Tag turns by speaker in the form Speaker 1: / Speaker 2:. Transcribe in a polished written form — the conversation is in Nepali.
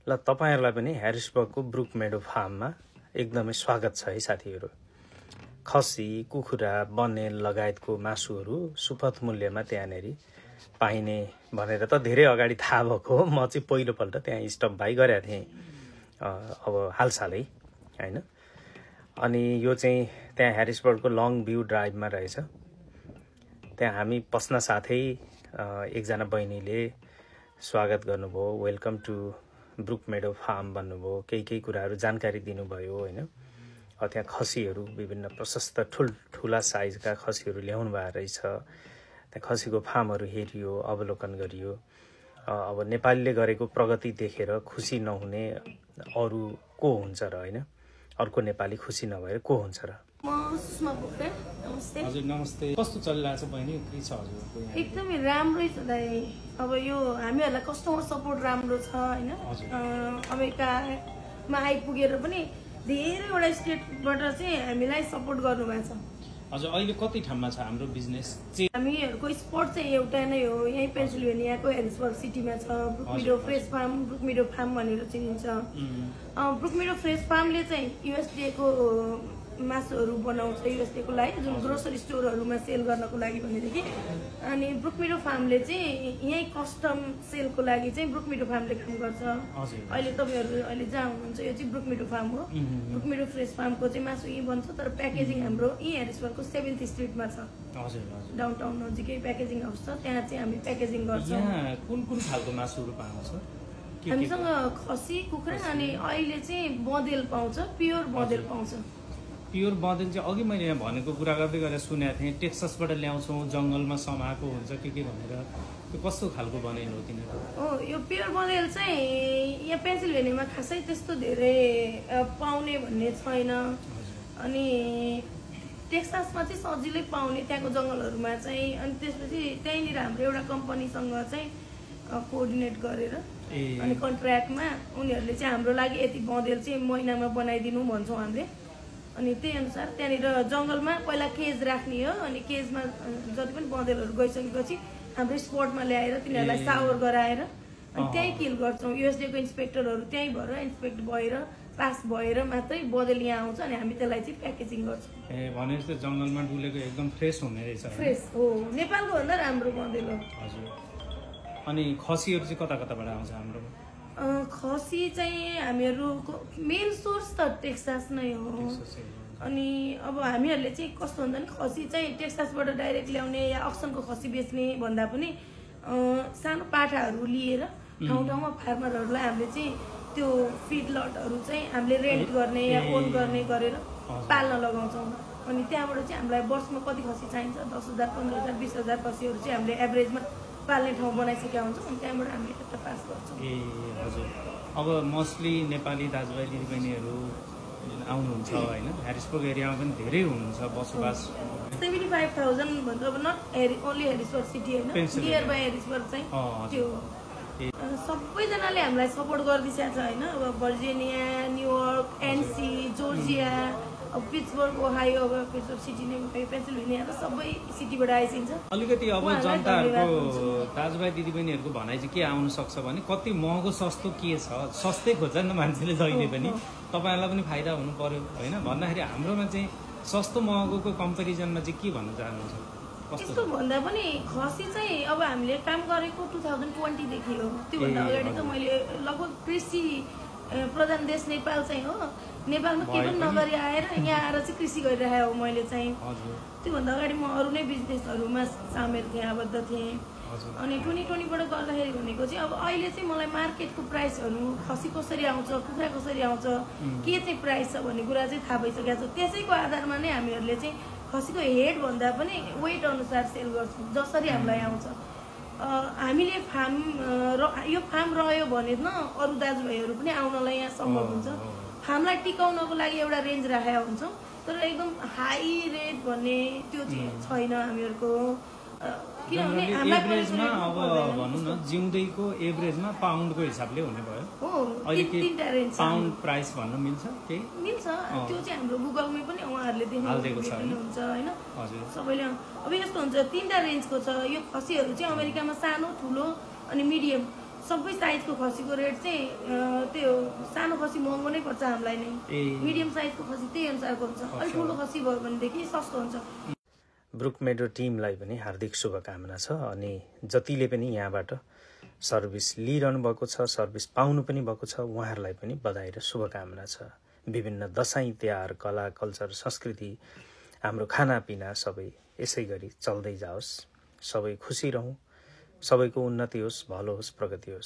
Speaker 1: ल तपाईहरुलाई पनि ह्यारिसबर्गको ब्रुक मेडो फार्ममा एकदमै स्वागत छ है साथीहरु। खसी, कुखुरा, बनेल लगायतको मासुहरु सुपथ मूल्यमा त्यहाँनेरि पाइने भनेर त धेरै अगाडि थाहा भएको हो। म चाहिँ पहिलोपल्ट त्यहाँ स्टप बाई गरेको थिएँ अब हालसालै हैन। अनि यो चाहिँ त्यहाँ ह्यारिसबर्गको लङ भ्यू ड्राइभमा रहेछ। त्यहाँ हामी पस्न साथै एकजना बहिनीले स्वागत गर्नुभयो, welcome to Brook Meadow farm भन्नुभयो, केही कुराहरु जानकारी दिनुभयो हैन। त्यहाँ खसीहरु विभिन्न प्रशस्त ठूला साइजका खसीहरु ल्याउनु भएको रहेछ। त्यहाँ खसीको फार्महरु हेरियो, अवलोकन गरियो। अब नेपालीले गरेको प्रगति देखेर खुसी नहुने अरु को हुन्छ र हैन। अर्को नेपाली खुसी नभएर को हुन्छ र।
Speaker 2: म सुषमा पोखरेल, नमस्ते।
Speaker 1: हजुर नमस्ते। कस्तो चलिरहेछ बहिनी? के छ हजुरको यहाँ?
Speaker 2: एकदमै राम्रै छ दाइ। अब यो हामीहरुलाई कस्टमर सपोर्ट राम्रो छ हैन। अमेरिकामा आइपुगेर पनि धेरैवटा स्टेटबाट चाहिँ हामीलाई सपोर्ट गर्नुभएको छ।
Speaker 1: हजुर अहिले कति ठाउँमा छ हाम्रो बिजनेस?
Speaker 2: हामीहरुको स्पट चाहिँ एउटा नै हो, यही पेन्सिल्भेनियाको ह्यारिसबर्ग सिटीमा छ। ब्रुक मेडो fresh farm, book Meadow farm भनेर चिनिन्छ। ब्रुक मेडो फ्रेश फार्मले चाहिँ युएसडे को मासुहरु बनाउँछ युएसडे को लागि, जुन ग्रोसरी स्टोरहरुमा सेल गर्नको लागि भनेदेखि। अनि ब्रुक मेडो फार्मले चाहिँ यही कस्टम सेलको लागि चाहिँ ब्रुक मेडो फार्मले काम गर्छ। अहिले तपाईहरु अहिले जहाँ हुनुहुन्छ यो चाहिँ ब्रुक मेडो फार्म हो। ब्रुक मेडो फ्रेश फार्मको चाहिँ मासु यही बन्छ, तर प्याकेजिङ हाम्रो यही ह्यारिसबर्गको 7th स्ट्रिटमा छ। डाउनटाउन नजिकै प्याकेजिङ हाउस छ, त्यहाँ चाहिँ हामी प्याकेजिङ गर्छौं।
Speaker 1: यहाँ कुन खालको मासुहरु पाउँछ?
Speaker 2: हामीसँग खसी, कुखुरा अनि अहिले चाहिँ बँदेल पाउँछ, प्योर बँदेल पाउँछ।
Speaker 1: प्योर बँदेल चाहिँ अघि मैले यहाँ भनेको कुरा गर्दै गरेर सुनेको थिएँ, टेक्सासबाट ल्याउँछौँ, जंगलमा समाएको हुन्छ के भनेर। त्यो कस्तो खालको बनाइनु हो तिनीहरु?
Speaker 2: यो प्योर बँदेल चाहिँ यहाँ पेन्सिल्भेनियामा खासै त्यस्तो धेरै पाउने भन्ने छैन। अनि टेक्सासमा चाहिँ सजिलै पाउने त्यहाँको जंगलहरुमा चाहिँ। अनि त्यसपछि त्यहीँनिर हाम्रो एउटा कम्पनीसँग चाहिँ कोअर्डिनेट गरेर अनि कन्ट्र्याक्टमा उनीहरुले चाहिँ हाम्रो लागि यति बँदेल चाहिँ महिनामा बनाइदिनु भन्छौं हामीले। अनि त्यही अनुसार त्यहाँनिर जंगलमा पहिला केज राख्ने हो। अनि केजमा जति पनि बँदेलहरु गइसकेपछि हाम्रो स्पटमा ल्याएर तिनीहरुलाई सावर गराएर अनि त्यही किल गर्छौं। युएसडे को इन्स्पेक्टरहरु त्यही भएर इन्स्पेक्ट भएर पास भएर मात्रै बँदेल यहाँ आउँछ अनि हामी त्यसलाई चाहिँ प्याकेजिङ गर्छौं।
Speaker 1: भनेपछि जंगलमा डुलेको एकदम फ्रेश हुने रहेछ।
Speaker 2: फ्रेश हो, नेपालको भन्दा राम्रो बँदेल हो।
Speaker 1: हजुर। अनि खसीहरु चाहिँ कताबाट आउँछ हाम्रो?
Speaker 2: खसी चाहिँ हामीहरुको मेन सोर्स त टेक्सास नै हो। अनि अब हामीहरुले चाहिँ कस्तो हुन्छ नि, खसी चाहिँ टेक्सासबाट डाइरेक्ट ल्याउने या अक्सनको खसी बेच्ने भन्दा पनि सानो पाठाहरु लिएर ठाउँ-ठाउँमा फार्मरहरुलाई हामीले चाहिँ त्यो फिड लटहरु चाहिँ हामीले रेन्ट गर्ने या ओन गर्ने गरेर पाल्न लगाउँछौं। अनि त्यहाँबाट चाहिँ हामीलाई वर्षमा कति खसी चाहिन्छ, 10,000, 15,000, 20,000 खसीहरु चाहिँ हामीले एभरेजमा पाल्ने ठाउँ बनाइसकेका हुन्छौं। अनि त्यहाँबाट हामीले यता पास गर्छौं।
Speaker 1: हजुर। अब मोस्टली नेपाली दाजुभाइ दिदीबहिनीहरु आउनुहुन्छ हैन, ह्यारिसबर्ग एरियामा पनि धेरै हुनुहुन्छ बसोबास।
Speaker 2: 75,000 भन्दा अब नट ओन्ली ह्यारिसबर्ग सिटी हैन, नियर बाइ ह्यारिसबर्ग चाहिँ त्यो सबैजनाले हामीलाई सपोर्ट गर्दिरहेको छ हैन। अब भर्जिनिया, न्युयोर्क, एनसी, जर्जिया, अब पिट्सबर्ग, ओहायो, अब पिट्सबर्ग सिटी नै भयो, पेन्सिल्भेनिया त सबै सिटीबाट आइसिन्छ।
Speaker 1: अलिकति अब जनताहरुको दाजुभाइ दिदीबहिनीहरुको भनाइ चाहिँ के आउन सक्छ भने कति महँगो सस्तो के छ, सस्तै खोज्छन् न मान्छेले जहिले पनि। तपाईहरुलाई पनि फाइदा हुनु पर्यो हैन। भन्दाखेरि हाम्रोमा चाहिँ सस्तो महँगोको कम्पेरिजनमा चाहिँ के भन्न चाहनुहुन्छ?
Speaker 2: त्यस्तो भन्दा पनि खसी चाहिँ अब हामीले काम गरेको 2020 देखि हो। त्यो भन्दा अगाडि त मैले लगभग कृषि प्रधान देश नेपाल चाहिँ हो। नेपालमा के पनि नगरी आएर यहाँ आएर चाहिँ कृषि गरिरहेको हो मैले चाहिँ। त्यो भन्दा अगाडि म अरु नै बिजनेसहरुमा सामेल थिएँ, आबद्ध थिएँ। अनि 2020बाट गर्दाखेरि भनेको चाहिँ अब अहिले चाहिँ मलाई मार्केटको प्राइसहरु, खसी कसरी आउँछ, कुखुरा कसरी आउँछ, के चाहिँ प्राइस छ भन्ने कुरा चाहिँ थाहा भइसकेको छ। त्यसैको आधारमा नै हामीहरुले चाहिँ खसीको हेड भन्दा पनि वेट अनुसार सेल गर्छौं, जसरी हामीलाई आउँछ। हामीले यो फार्म रह्यो भने न अरु दाजुभाइहरु पनि आउनलाई यहाँ सम्भव हुन्छ। फार्मलाई टिकाउनको लागि एउटा रेन्ज राखेका हुन्छौं, तर एकदम हाई रेट भन्ने त्यो चाहिँ छैन हामीहरुको। किनभने
Speaker 1: एभरेजमा अब भनौं न जिउँदैको एभरेजमा पाउन्डको हिसाबले हुने भयो।
Speaker 2: अहिले तीनटा रेन्ज
Speaker 1: पाउन्ड प्राइस भन्न मिल्छ के?
Speaker 2: मिल्छ। त्यो चाहिँ हाम्रो गुगलमै पनि उहाँहरुले देख्नुहुन्छ हैन। सबैले अब यस्तो हुन्छ, तीनटा रेन्जको छ। यो खसीहरु चाहिँ अमेरिकामा सानो, ठुलो अनि मिडियम सबै साइजको खसीको रेट चाहिँ त्यो सानो खसी महँगो नै पर्छ हामीलाई नै मिडियम साइजको खसी त्यही अनुसारको हुन्छ अलिक ठुलो खसी भयो भनेदेखि सस्तो हुन्छ
Speaker 1: ब्रुकमेडो टिमलाई पनि हार्दिक शुभकामना छ अनि जतिले पनि यहाँबाट सर्भिस लिइरहनु भएको छ सर्भिस पाउनु पनि भएको छ उहाँहरूलाई पनि बधाई र शुभकामना छ विभिन्न दशैं तिहार कला कल्चर संस्कृति हाम्रो खानापिना सबै यसै गरी चल्दै जाओस् सबै खुसी रहौं सबैको उन्नति होस् भलो होस् प्रगति होस्